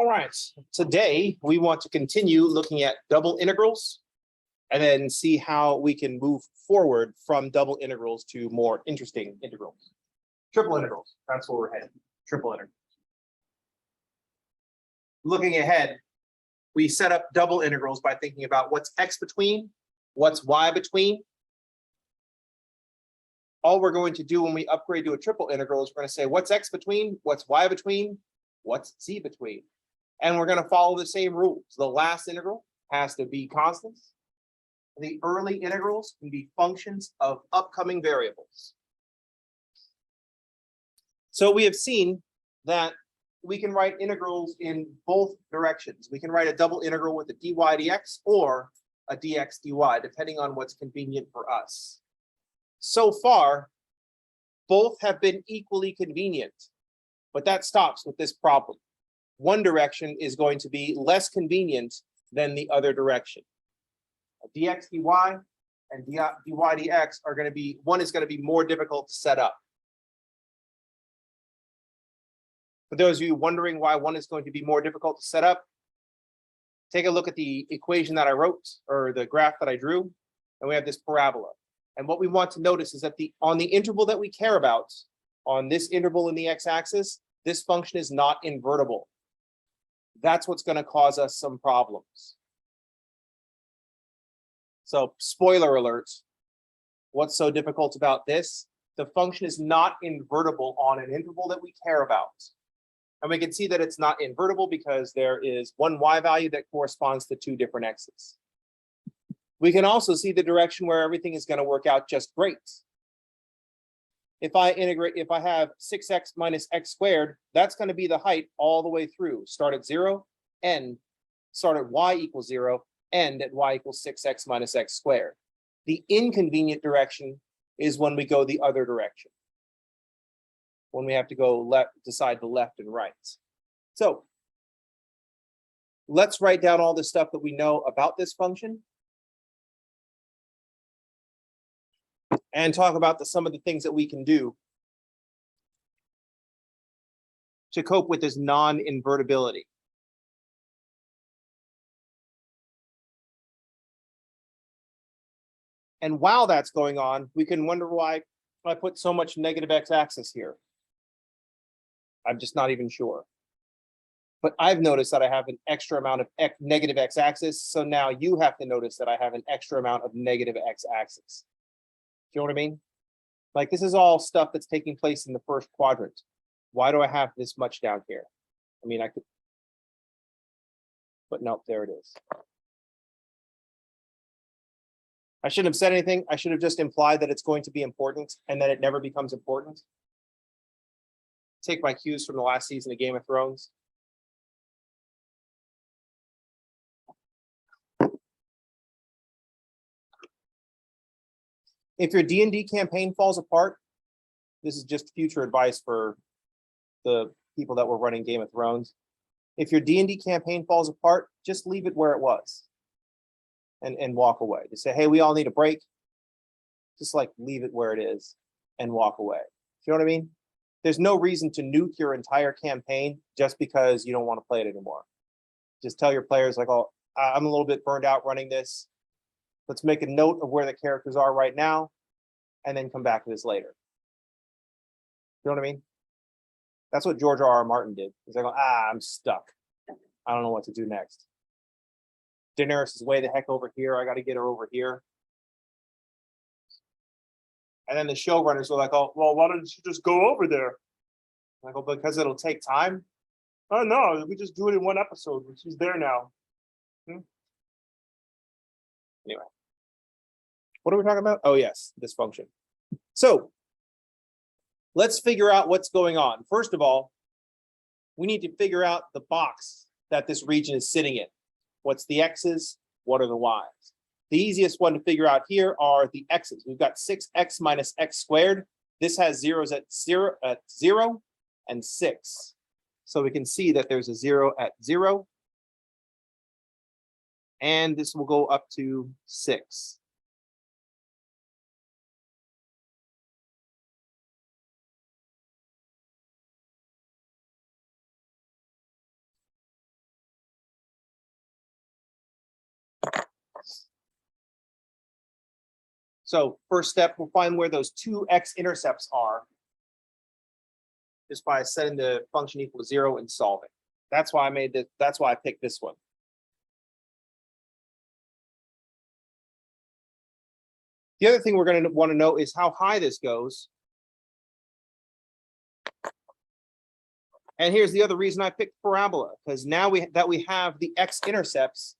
All right, today we want to continue looking at double integrals and then see how we can move forward from double integrals to more interesting integrals. Triple integrals, that's where we're headed, triple integrals. Looking ahead, we set up double integrals by thinking about what's x between, what's y between. All we're going to do when we upgrade to a triple integral is we're going to say what's x between, what's y between, what's z between. And we're going to follow the same rules. The last integral has to be constants. The early integrals can be functions of upcoming variables. So we have seen that we can write integrals in both directions. We can write a double integral with a dy dx or a dx dy, depending on what's convenient for us. So far, both have been equally convenient, but that stops with this problem. One direction is going to be less convenient than the other direction. Dx dy and dy dx are going to be, one is going to be more difficult to set up. For those of you wondering why one is going to be more difficult to set up, take a look at the equation that I wrote, or the graph that I drew, and we have this parabola. And what we want to notice is that on the interval that we care about, on this interval in the x-axis, this function is not invertible. That's what's going to cause us some problems. So spoiler alert, what's so difficult about this? The function is not invertible on an interval that we care about. And we can see that it's not invertible because there is one y value that corresponds to two different x's. We can also see the direction where everything is going to work out just great. If I have 6x minus x squared, that's going to be the height all the way through. Start at 0, start at y equals 0, end at y equals 6x minus x squared. The inconvenient direction is when we go the other direction, when we have to go decide the left and right. So let's write down all the stuff that we know about this function and talk about some of the things that we can do to cope with this non-invertibility. And while that's going on, we can wonder why I put so much negative x-axis here. I'm just not even sure. But I've noticed that I have an extra amount of negative x-axis, so now you have to notice that I have an extra amount of negative x-axis. Do you know what I mean? Like, this is all stuff that's taking place in the first quadrant. Why do I have this much down here? I mean, I could, but no, there it is. I shouldn't have said anything. I should have just implied that it's going to be important and that it never becomes important. Take my cues from the last season of Game of Thrones. If your D&D campaign falls apart, this is just future advice for the people that were running Game of Thrones. If your D&D campaign falls apart, just leave it where it was and walk away. Just say, hey, we all need a break. Just like leave it where it is and walk away. You know what I mean? There's no reason to nuke your entire campaign just because you don't want to play it anymore. Just tell your players like, oh, I'm a little bit burned out running this. Let's make a note of where the characters are right now and then come back to this later. You know what I mean? That's what George R.R. Martin did. He's like, I'm stuck. I don't know what to do next. Daenerys is way the heck over here. I got to get her over here. And then the showrunners were like, oh, well, why don't you just go over there? I'm like, oh, because it'll take time. Oh, no, we just do it in one episode. She's there now. Anyway, what are we talking about? Oh, yes, this function. So let's figure out what's going on. First of all, we need to figure out the box that this region is sitting in. What's the x's? What are the y's? The easiest one to figure out here are the x's. We've got 6x minus x squared. This has zeros at 0 and 6. So we can see that there's a 0 at 0. And this will go up to 6. So first step, we'll find where those two x-intercepts are just by setting the function equal to 0 and solving. That's why I made this. That's why I picked this one. The other thing we're going to want to know is how high this goes. And here's the other reason I picked parabola, because now we have the x-intercepts.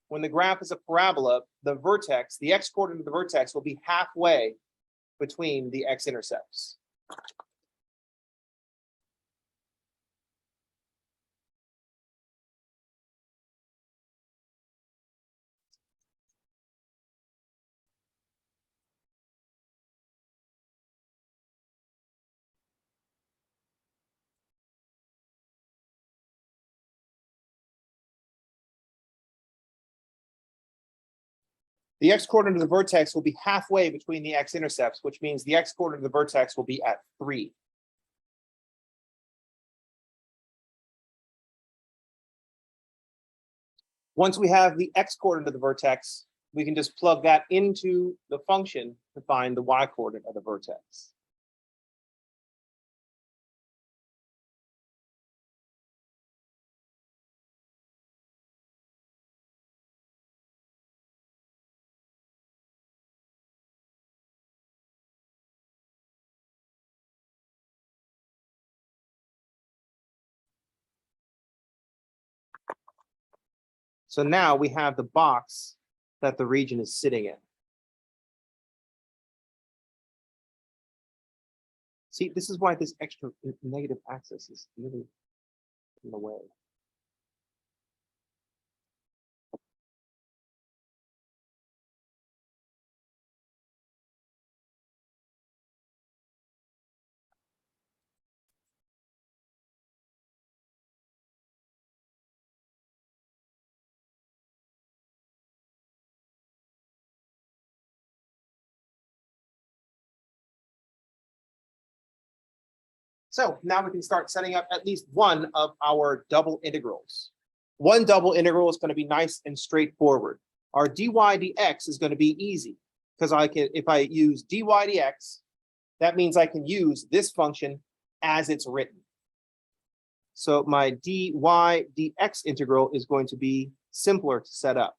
When the graph is a parabola, the vertex, the x-coordinate of the vertex will be halfway between the x-intercepts. The x-coordinate of the vertex will be halfway between the x-intercepts, which means the x-coordinate of the vertex will be at 3. Once we have the x-coordinate of the vertex, we can just plug that into the function to find the y-coordinate of the vertex. So now we have the box that the region is sitting in. See, this is why this extra negative axis is really in the way. So now we can start setting up at least one of our double integrals. One double integral is going to be nice and straightforward. Our dy dx is going to be easy because if I use dy dx, that means I can use this function as it's written. So my dy dx integral is going to be simpler to set up.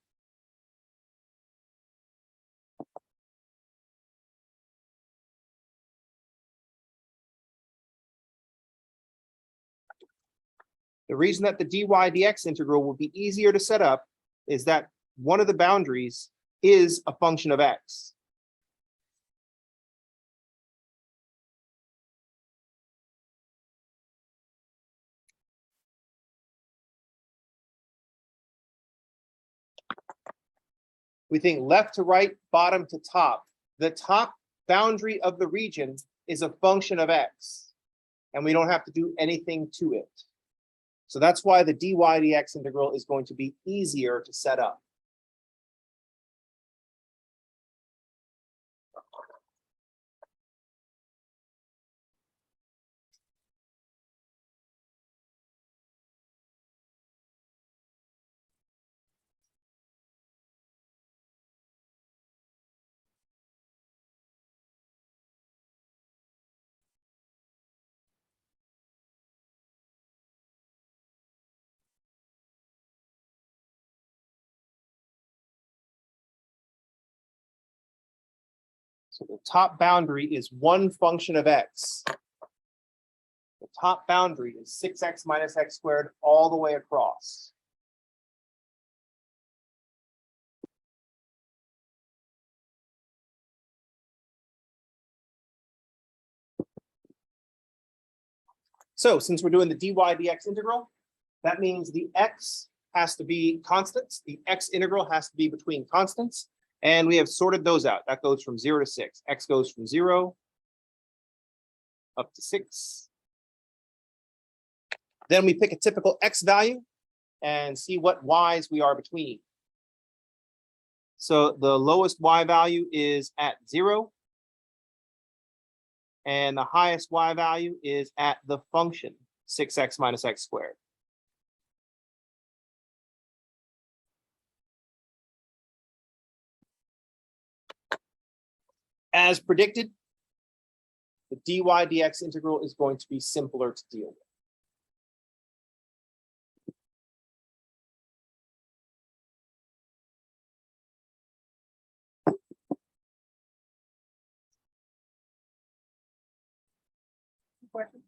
The reason that the dy dx integral will be easier to set up is that one of the boundaries is a function of x. We think left to right, bottom to top. The top boundary of the region is a function of x, and we don't have to do anything to it. So that's why the dy dx integral is going to be easier to set up. So the top boundary is one function of x. The top boundary is 6x minus x squared all the way across. So since we're doing the dy dx integral, that means the x has to be constants. The x integral has to be between constants. And we have sorted those out. That goes from 0 to 6. X goes from 0 up to 6. Then we pick a typical x value and see what y's we are between. So the lowest y value is at 0. And the highest y value is at the function 6x minus x squared. As predicted, the dy dx integral is going to be simpler to deal with. Question?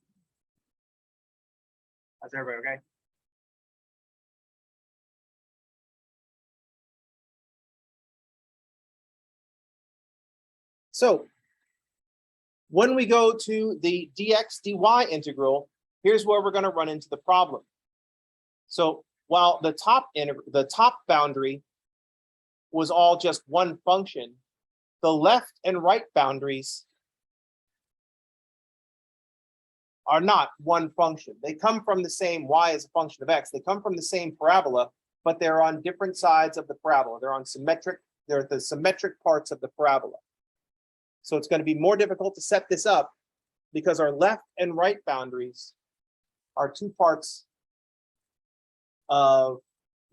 How's everybody okay? So when we go to the dx dy integral, here's where we're going to run into the problem. So while the top boundary was all just one function, the left and right boundaries are not one function. They come from the same y as a function of x. They come from the same parabola, but they're on different sides of the parabola. They're the symmetric parts of the parabola. So it's going to be more difficult to set this up because our left and right boundaries are two parts of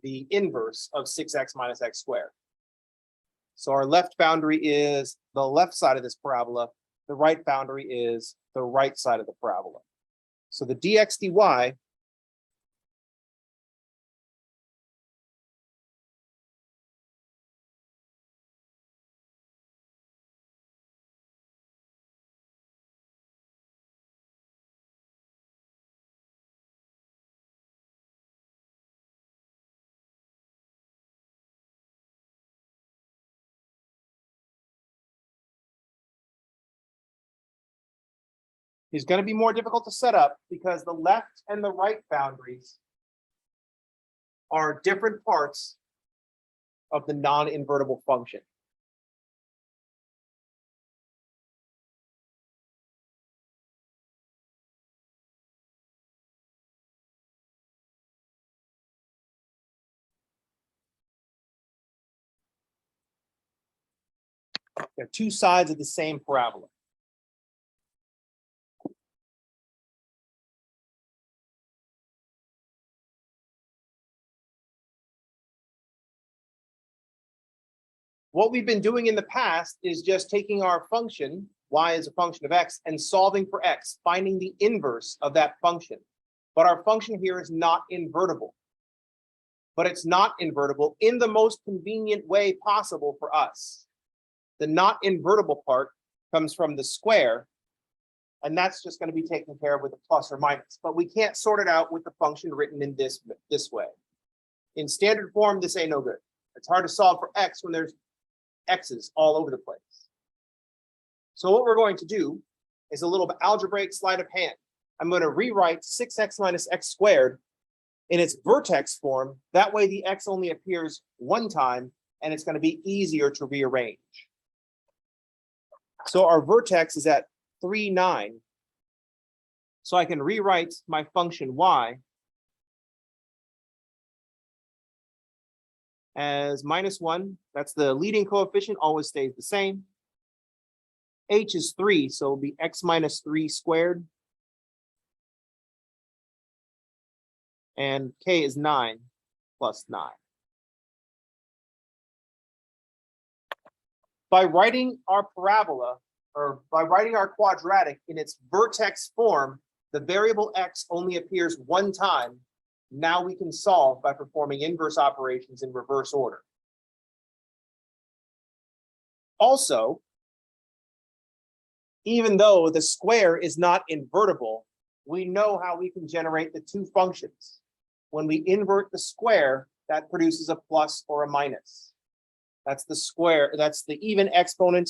the inverse of 6x minus x squared. So our left boundary is the left side of this parabola. The right boundary is the right side of the parabola. So the dx dy is going to be more difficult to set up because the left and the right boundaries are different parts of the non-invertible function. They're two sides of the same parabola. What we've been doing in the past is just taking our function, y is a function of x, and solving for x, finding the inverse of that function. But our function here is not invertible. But it's not invertible in the most convenient way possible for us. The not invertible part comes from the square, and that's just going to be taken care of with a plus or minus. But we can't sort it out with the function written in this way. In standard form, this ain't no good. It's hard to solve for x when there's x's all over the place. So what we're going to do is a little algebraic sleight of hand. I'm going to rewrite 6x minus x squared in its vertex form. That way the x only appears one time, and it's going to be easier to rearrange. So our vertex is at 3, 9. So I can rewrite my function y as -1. That's the leading coefficient, always stays the same. H is 3, so it'll be x minus 3 squared. And k is 9 plus 9. By writing our parabola, or by writing our quadratic in its vertex form, the variable x only appears one time. Now we can solve by performing inverse operations in reverse order. Also, even though the square is not invertible, we know how we can generate the two functions. When we invert the square, that produces a plus or a minus. That's the square, that's the even exponent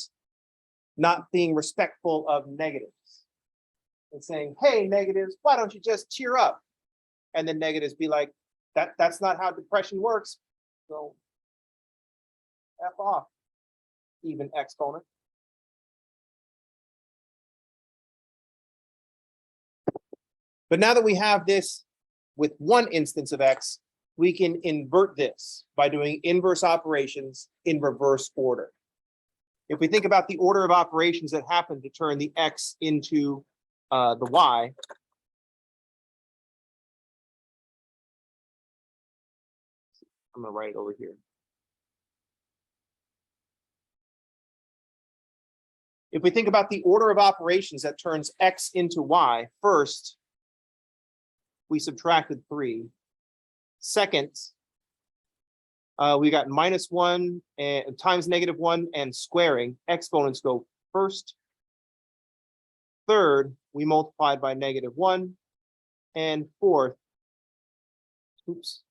not being respectful of negatives. It's saying, hey, negatives, why don't you just cheer up? And then negatives be like, that's not how depression works. So F off, even exponent. But now that we have this with one instance of x, we can invert this by doing inverse operations in reverse order. If we think about the order of operations that happen to turn the x into the y, I'm going to write it over here. If we think about the order of operations that turns x into y, first, we subtracted 3. Second, we got -1 and times -1 and squaring. Exponents go first. Third, we multiplied by -1. And fourth, oops.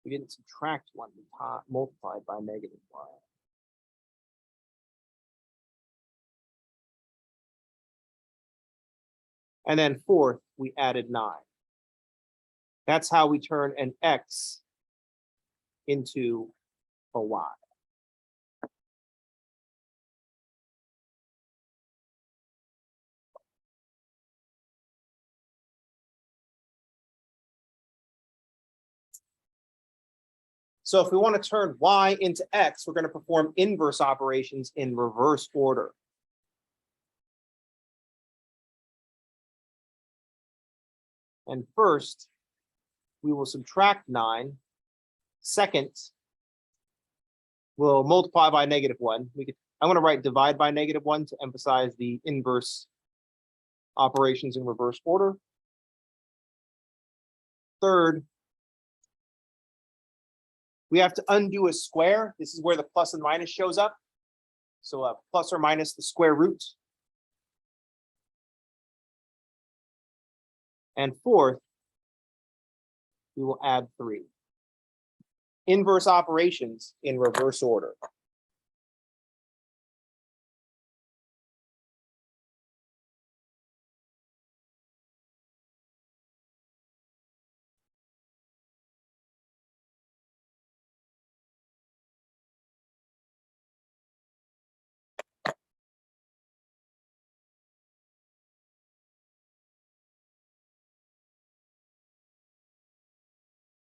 We didn't subtract 1, we multiplied by -1. And then fourth, we added 9. That's how we turn an x into a y. So if we want to turn y into x, we're going to perform inverse operations in reverse order. And first, we will subtract 9. Second, we'll multiply by -1. I'm going to write divide by -1 to emphasize the inverse operations in reverse order. Third, we have to undo a square. This is where the plus and minus shows up. So plus or minus the square root. And fourth, we will add 3. Inverse operations in reverse order.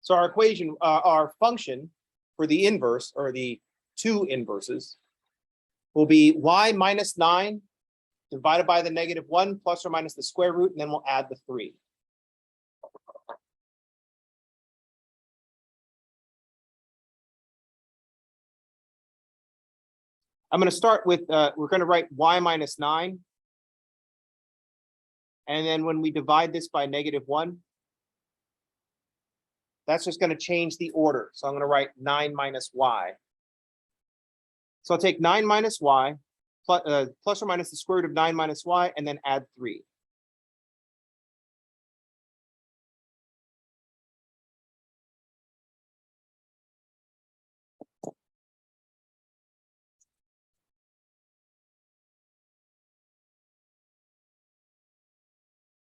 So our equation, our function for the inverse, or the two inverses, will be y minus 9 divided by the -1 plus or minus the square root, and then we'll add the 3. I'm going to start with, we're going to write y minus 9. And then when we divide this by -1, that's just going to change the order. So I'm going to write 9 minus y. So I'll take 9 minus y, plus or minus the square root of 9 minus y, and then add 3.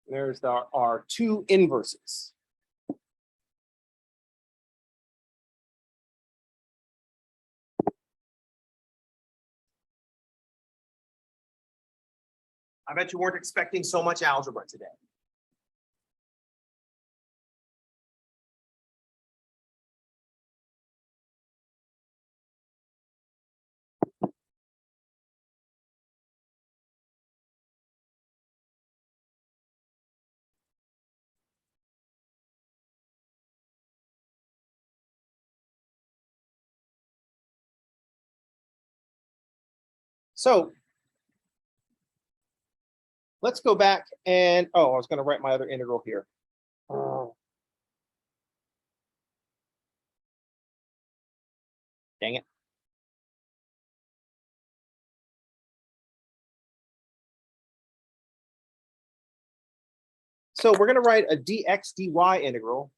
There's our two inverses. I bet you weren't expecting so much algebra today. So let's go back and, oh, I was going to write my other integral here. Dang it. So we're going to write a dx dy integral.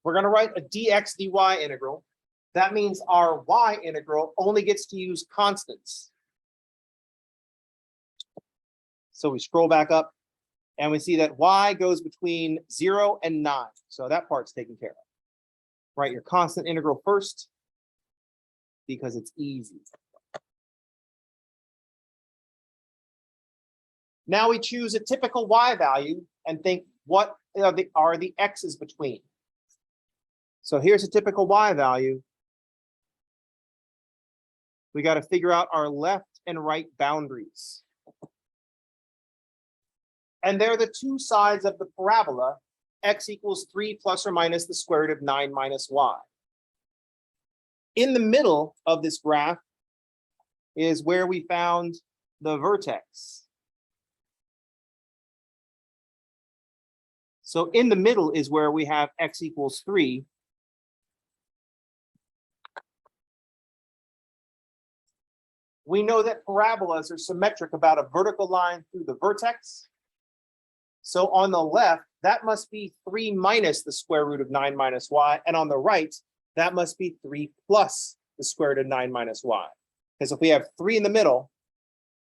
We're going to write a dx dy integral. That means our y integral only gets to use constants. So we scroll back up and we see that y goes between 0 and 9. So that part's taken care of. Write your constant integral first because it's easy. Now we choose a typical y value and think, what are the x's between? So here's a typical y value. We got to figure out our left and right boundaries. And they're the two sides of the parabola, x equals 3 plus or minus the square root of 9 minus y. In the middle of this graph is where we found the vertex. So in the middle is where we have x equals 3. We know that parabolas are symmetric about a vertical line through the vertex. So on the left, that must be 3 minus the square root of 9 minus y. And on the right, that must be 3 plus the square root of 9 minus y. Because if we have 3 in the middle,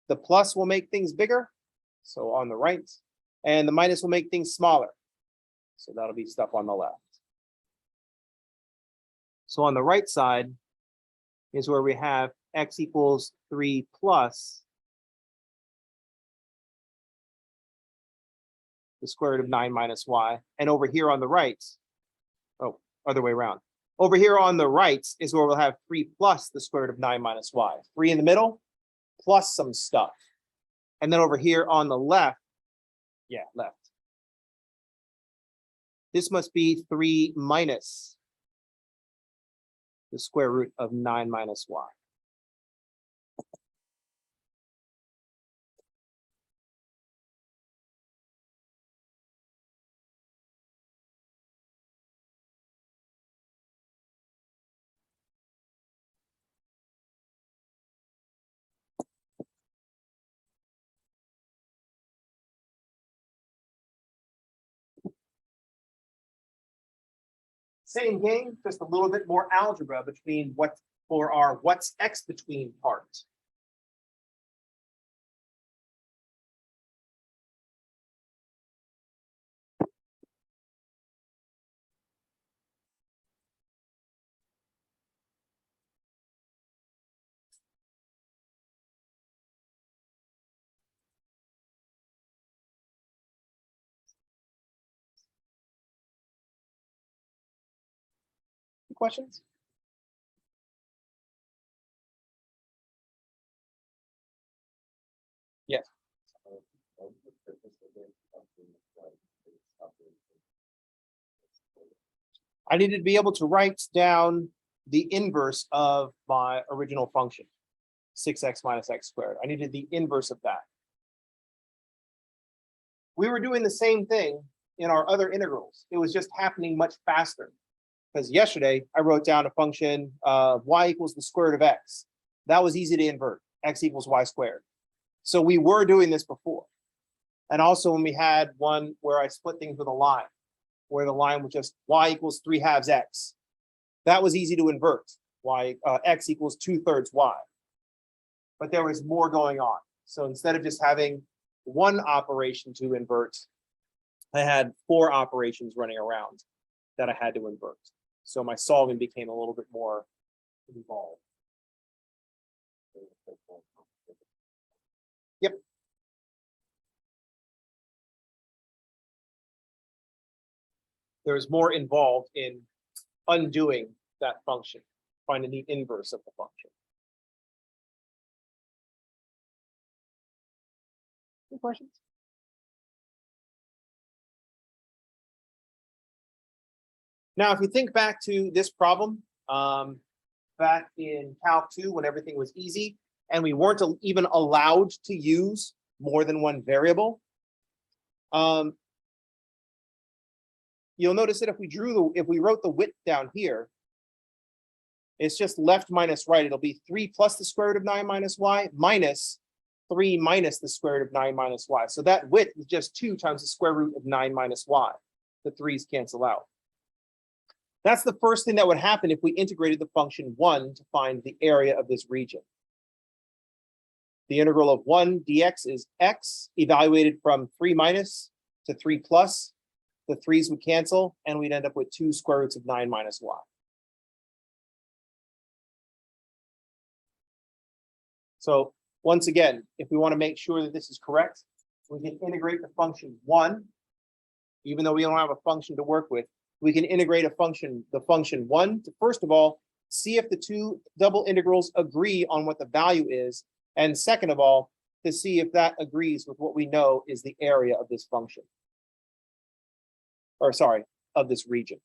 the plus will make things bigger, so on the right, and the minus will make things smaller. So that'll be stuff on the left. So on the right side is where we have x equals 3 plus the square root of 9 minus y. And over here on the right, oh, other way around. Over here on the right is where we'll have 3 plus the square root of 9 minus y. 3 in the middle, plus some stuff. And then over here on the left, left. This must be 3 minus the square root of 9 minus y. Same game, just a little bit more algebra between what's x between part. Questions? Yes. I needed to be able to write down the inverse of my original function, 6x minus x squared. I needed the inverse of that. We were doing the same thing in our other integrals. It was just happening much faster. Because yesterday I wrote down a function of y equals the square root of x. That was easy to invert, x equals y squared. So we were doing this before. And also when we had one where I split things with a line, where the line was just y equals 3/2 x. That was easy to invert, x equals 2/3 y. But there was more going on. So instead of just having one operation to invert, I had 4 operations running around that I had to invert. So my solving became a little bit more involved. Yep. There's more involved in undoing that function, finding the inverse of the function. Any questions? Now, if you think back to this problem, back in Calc 2, when everything was easy, and we weren't even allowed to use more than one variable, you'll notice that if we wrote the width down here, it's just left minus right. It'll be 3 plus the square root of 9 minus y minus 3 minus the square root of 9 minus y. So that width is just 2 times the square root of 9 minus y. The 3's cancel out. That's the first thing that would happen if we integrated the function 1 to find the area of this region. The integral of 1 dx is x, evaluated from 3 minus to 3 plus. The 3's would cancel, and we'd end up with 2 square roots of 9 minus y. So once again, if we want to make sure that this is correct, we can integrate the function 1, even though we don't have a function to work with. we can integrate the function 1 to, first of all, see if the two double integrals agree on what the value is, and second of all, to see if that agrees with what we know is the area of this function. Or sorry, of this region.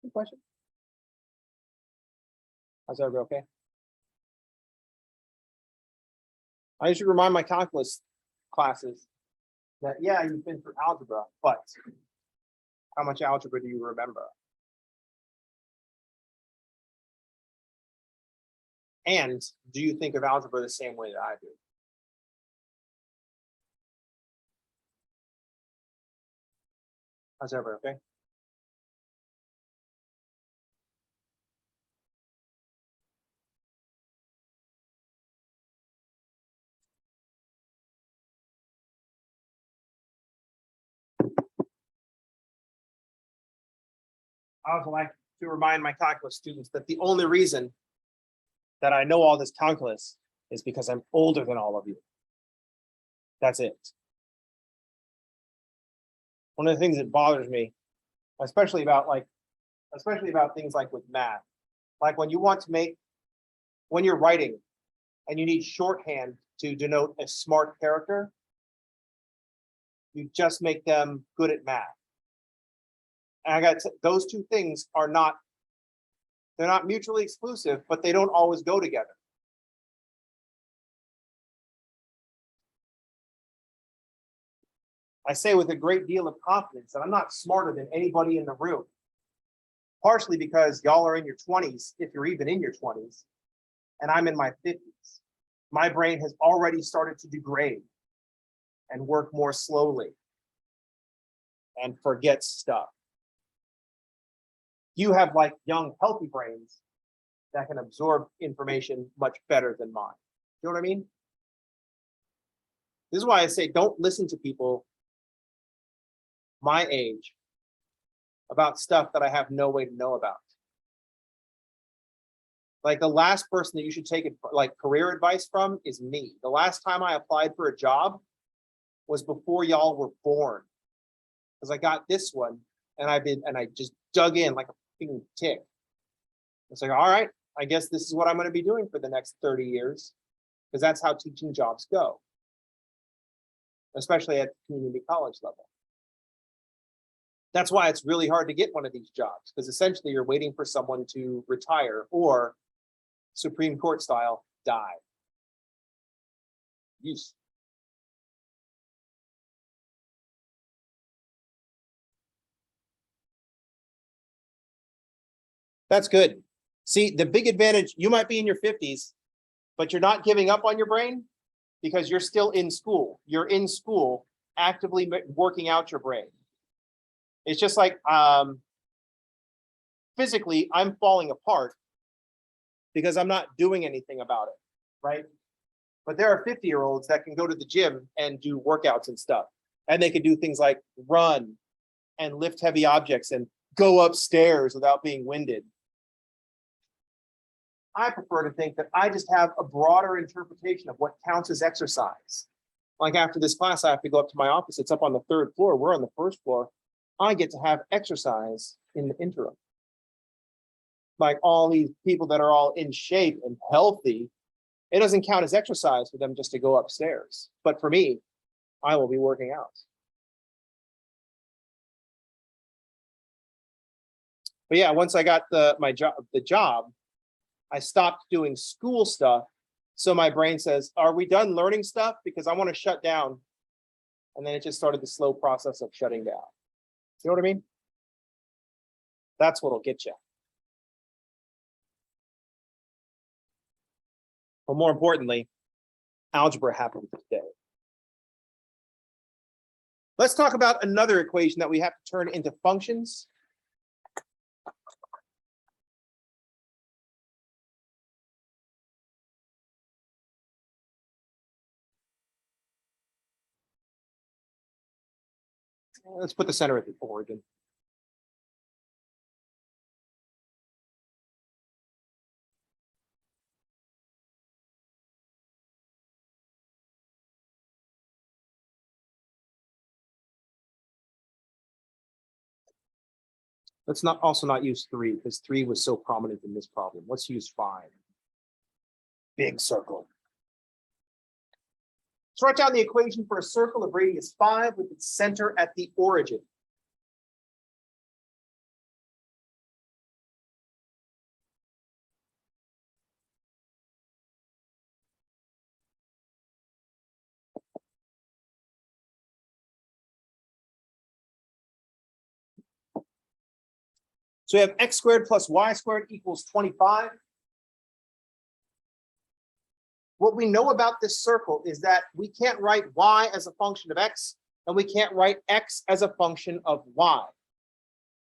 Good question. How's everybody okay? I should remind my calculus classes that, yeah, you've been through algebra, but how much algebra do you remember? And do you think of algebra the same way that I do? How's everybody okay? I also like to remind my calculus students that the only reason that I know all this calculus is because I'm older than all of you. That's it. One of the things that bothers me, especially about things like with math, like when you're writing and you need shorthand to denote a smart character, you just make them good at math. And those two things they're not mutually exclusive, but they don't always go together. I say with a great deal of confidence that I'm not smarter than anybody in the room, partially because y'all are in your 20s, if you're even in your 20s, and I'm in my 50s. My brain has already started to degrade and work more slowly and forget stuff. You have like young, healthy brains that can absorb information much better than mine. You know what I mean? This is why I say don't listen to people my age about stuff that I have no way to know about. Like the last person that you should take like career advice from is me. The last time I applied for a job was before y'all were born, because I got this one and I just dug in like a freaking tick. It's like, all right, I guess this is what I'm going to be doing for the next 30 years, because that's how teaching jobs go, especially at the community college level. That's why it's really hard to get one of these jobs, because essentially you're waiting for someone to retire or Supreme Court style die. Yes. That's good. See, the big advantage, you might be in your 50s, but you're not giving up on your brain because you're still in school. You're in school actively working out your brain. It's just like physically, I'm falling apart because I'm not doing anything about it, right? But there are 50-year-olds that can go to the gym and do workouts and stuff. And they can do things like run and lift heavy objects and go upstairs without being winded. I prefer to think that I just have a broader interpretation of what counts as exercise. Like after this class, I have to go up to my office. It's up on the 3rd floor. We're on the 1st floor. I get to have exercise in the interim. Like all these people that are all in shape and healthy, it doesn't count as exercise for them just to go upstairs. But for me, I will be working out. But yeah, once I got the job, I stopped doing school stuff. So my brain says, are we done learning stuff? Because I want to shut down. And then it just started the slow process of shutting down. You know what I mean? That's what'll get you. But more importantly, algebra happened today. Let's talk about another equation that we have to turn into functions. Let's put the center at the origin. Let's not also not use 3 because 3 was so prominent in this problem. Let's use 5. Big circle. Let's write down the equation for a circle of radius 5 with its center at the origin. So we have x squared plus y squared equals 25. What we know about this circle is that we can't write y as a function of x, and we can't write x as a function of y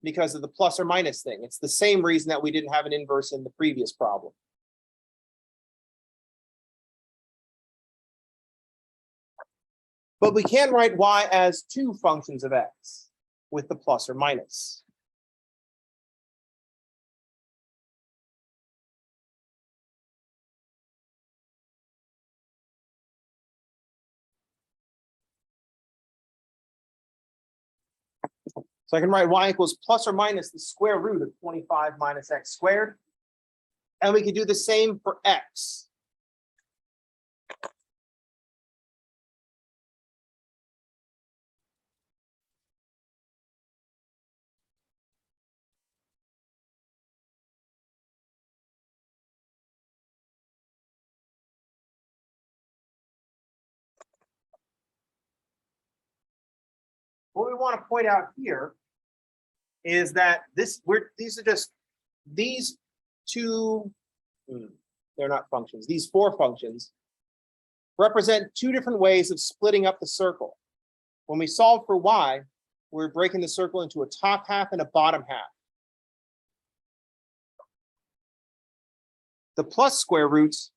because of the plus or minus thing. It's the same reason that we didn't have an inverse in the previous problem. But we can write y as 2 functions of x with the plus or minus. So I can write y equals plus or minus the square root of 25 minus x squared. And we can do the same for x. What we want to point out here is that these are just these two, they're not functions. These 4 functions represent 2 different ways of splitting up the circle. When we solve for y, we're breaking the circle into a top half and a bottom half. The plus square roots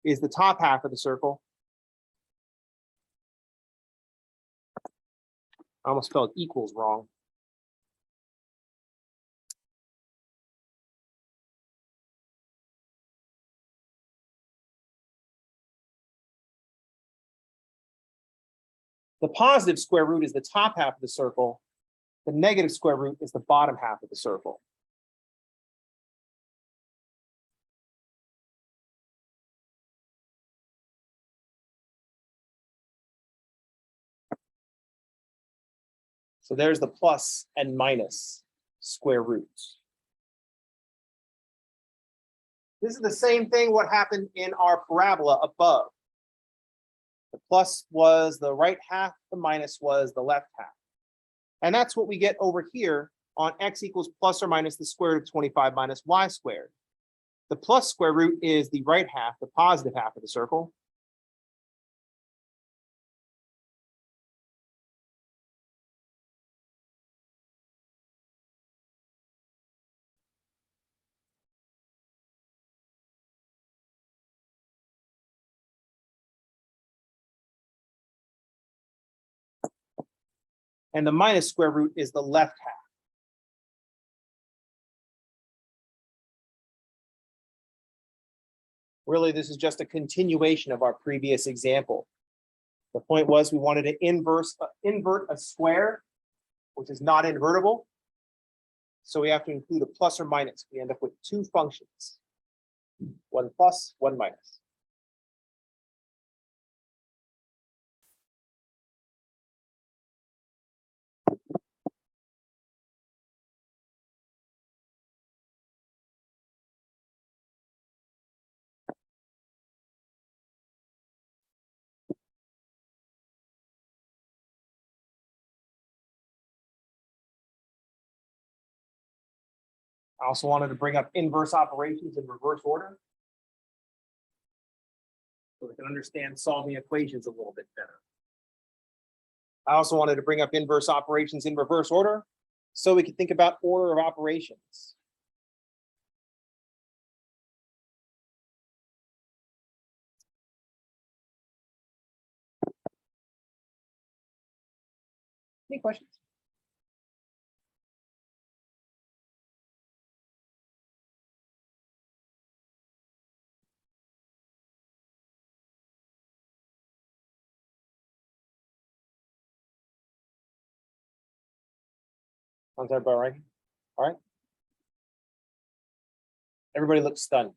is the top half of the circle. I almost spelled equals wrong. The positive square root is the top half of the circle. The negative square root is the bottom half of the circle. So there's the plus and minus square roots. This is the same thing what happened in our parabola above. The plus was the right half, the minus was the left half. And that's what we get over here on x equals plus or minus the square root of 25 minus y squared. The plus square root is the right half, the positive half of the circle. And the minus square root is the left half. Really, this is just a continuation of our previous example. The point was we wanted to invert a square, which is not invertible. So we have to include a plus or minus. We end up with 2 functions, 1 plus, 1 minus. I also wanted to bring up inverse operations in reverse order, so we can understand solving equations a little bit better. I also wanted to bring up inverse operations in reverse order, so we can think about order of operations. Any questions? Sounds everybody right? All right. Everybody looks stunned.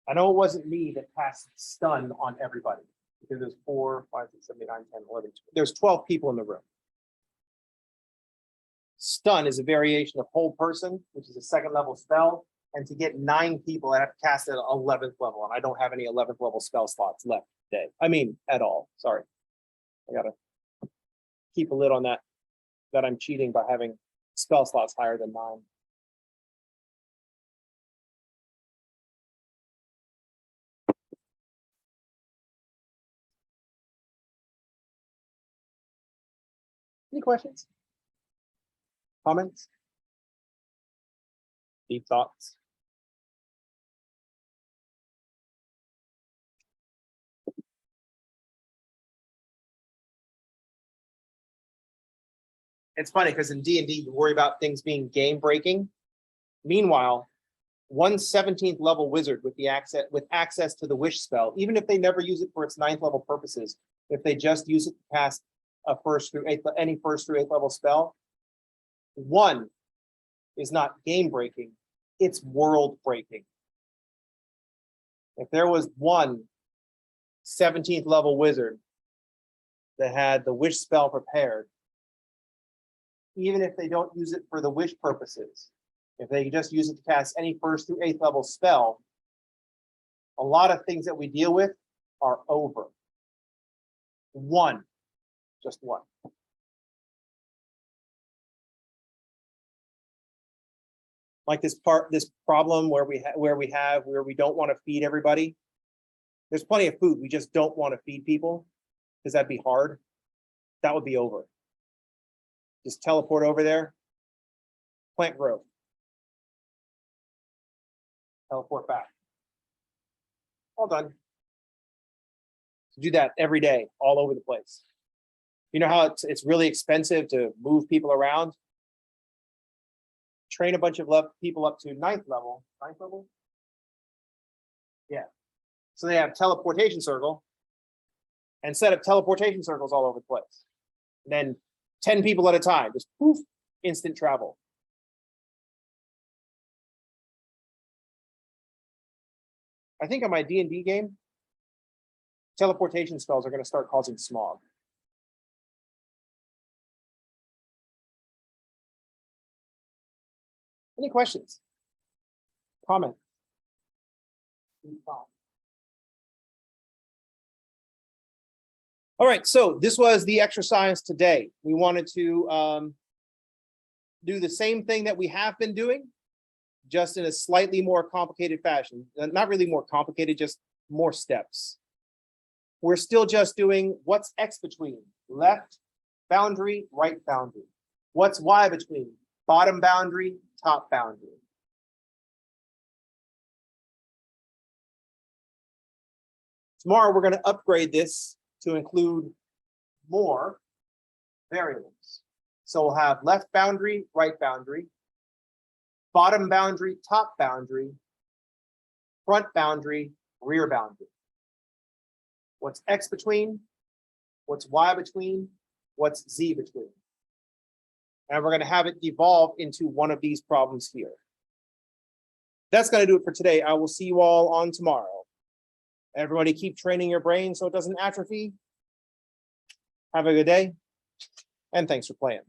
I know it wasn't me that passed stun on everybody because there's 4, 5, 6, 7, 8, 9, 10, 11. There's 12 people in the room. Stun is a variation of whole person, which is a 2nd level spell. And to get 9 people, I have to cast it at 11th level. And I don't have any 11th level spell slots left today. I mean, at all. Sorry. I got to keep a lid on that I'm cheating by having spell slots higher than 9. Any questions? Comments? Deep thoughts? It's funny because in D&D, you worry about things being game breaking. Meanwhile, one 17th level wizard with access to the wish spell, even if they never use it for its 9th level purposes, if they just use it to cast a 1st through 8th, any 1st through 8th level spell, 1 is not game breaking, it's world breaking. If there was one 17th level wizard that had the wish spell prepared, even if they don't use it for the wish purposes, if they just use it to cast any 1st through 8th level spell, a lot of things that we deal with are over. 1, just 1. Like this problem where we don't want to feed everybody. There's plenty of food. We just don't want to feed people because that'd be hard. That would be over. Just teleport over there. Plant growth. Teleport back. All done. Do that every day, all over the place. You know how it's really expensive to move people around? Train a bunch of people up to 9th level. 9th level? Yeah. So they have teleportation circle and set up teleportation circles all over the place. And then 10 people at a time, just poof, instant travel. I think on my D&D game, teleportation spells are going to start causing smog. Any questions? Comment? All right, so this was the exercise today. We wanted to do the same thing that we have been doing, just in a slightly more complicated fashion. Not really more complicated, just more steps. We're still just doing what's X between left boundary, right boundary. What's Y between bottom boundary, top boundary. Tomorrow, we're going to upgrade this to include more variables. So we'll have left boundary, right boundary, bottom boundary, top boundary, front boundary, rear boundary. What's X between? What's Y between? What's Z between? And we're going to have it evolve into one of these problems here. That's going to do it for today. I will see you all on tomorrow. Everybody keep training your brain so it doesn't atrophy. Have a good day, and thanks for playing.